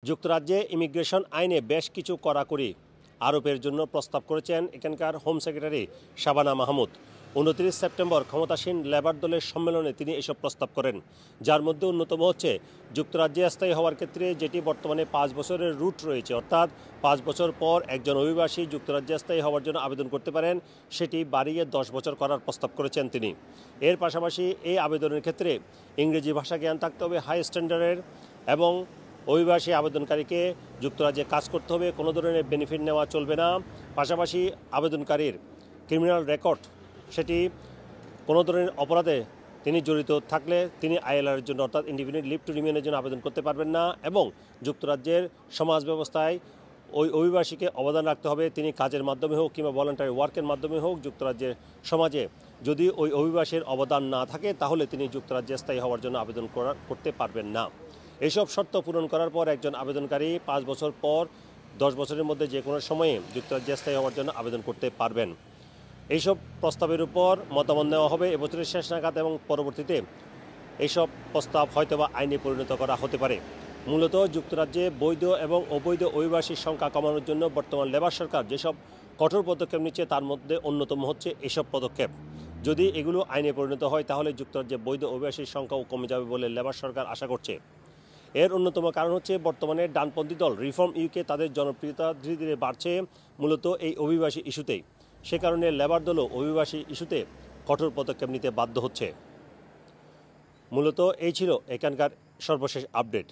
যুক্তরাজ্যে ইমিগ্রেশন আইনে বেশ কিছু কড়াকড়ি আরোপের জন্য প্রস্তাব করেছেন এখানকার home secretary Shabana Mahmud. 29 September ক্ষমতাসীন লেবার দলের সম্মেলনে তিনি এসব প্রস্তাব করেন, যার মধ্যে অন্যতম হচ্ছে যুক্তরাজ্যে স্থায়ী হওয়ার ক্ষেত্রে যেটি বর্তমানে 5 বছরের রুট রয়েছে, অর্থাৎ 5 বছর পর একজন অভিবাসী যুক্তরাজ্যে স্থায়ী হওয়ার জন্য আবেদন করতে পারেন, সেটি বাড়িয়ে 10 বছর করার প্রস্তাব করেছেন তিনি। এর পাশাপাশি এই আবেদনের ক্ষেত্রে ইংরেজি ভাষা জ্ঞান থাকতে হবে হাই স্ট্যান্ডার্ডের, এবং অভিবাসী আবেদনকারীকে যুক্তরাজ্যে কাজ করতে হবে, কোনো ধরনের বেনিফিট নেওয়া চলবে না। পাশাপাশি আবেদনকারীর ক্রিমিনাল রেকর্ড, সেটি কোনো ধরনের অপরাধে তিনি জড়িত থাকলে তিনি আইএলআর জন্য অর্থাৎ ইনডিফিনিট লিভ টু রিমেনের জন্য আবেদন করতে পারবেন না। এবং যুক্তরাজ্যের সমাজ ব্যবস্থায় ওই অভিবাসীকে অবদান রাখতে হবে, তিনি কাজের মাধ্যমে হোক কিংবা ভলান্টারি ওয়ার্কের মাধ্যমে হোক। যুক্তরাজ্যের সমাজে যদি ওই অভিবাসীর অবদান না থাকে তাহলে তিনি যুক্তরাজ্যে স্থায়ী হওয়ার জন্য আবেদন করতে পারবেন না। এইসব শর্ত পূরণ করার পর একজন আবেদনকারী 5 বছর পর 10 বছরের মধ্যে যে কোনো সময়ে যুক্তরাজ্যে স্থায়ী হওয়ার জন্য আবেদন করতে পারবেন। এইসব প্রস্তাবের উপর মতামত নেওয়া হবে এবছরের শেষ নাগাদ, এবং পরবর্তীতে এইসব প্রস্তাব হয়তোবা আইনে পরিণত করা হতে পারে। মূলত যুক্তরাজ্যে বৈধ এবং অবৈধ অভিবাসীর সংখ্যা কমানোর জন্য বর্তমান লেবার সরকার যেসব কঠোর পদক্ষেপ নিচ্ছে তার মধ্যে অন্যতম হচ্ছে এসব পদক্ষেপ। যদি এগুলো আইনে পরিণত হয় তাহলে যুক্তরাজ্যে বৈধ অভিবাসীর সংখ্যাও কমে যাবে বলে লেবার সরকার আশা করছে। এর অন্যতম কারণ হচ্ছে বর্তমানে ডানপন্থী দল রিফর্ম ইউকে তাদের জনপ্রিয়তা ধীরে ধীরে বাড়ছে মূলত এই অভিবাসী ইস্যুতেই। সে কারণে লেবার দলও অভিবাসী ইস্যুতে কঠোর পদক্ষেপ নিতে বাধ্য হচ্ছে। মূলত এই ছিল এখানকার সর্বশেষ আপডেট।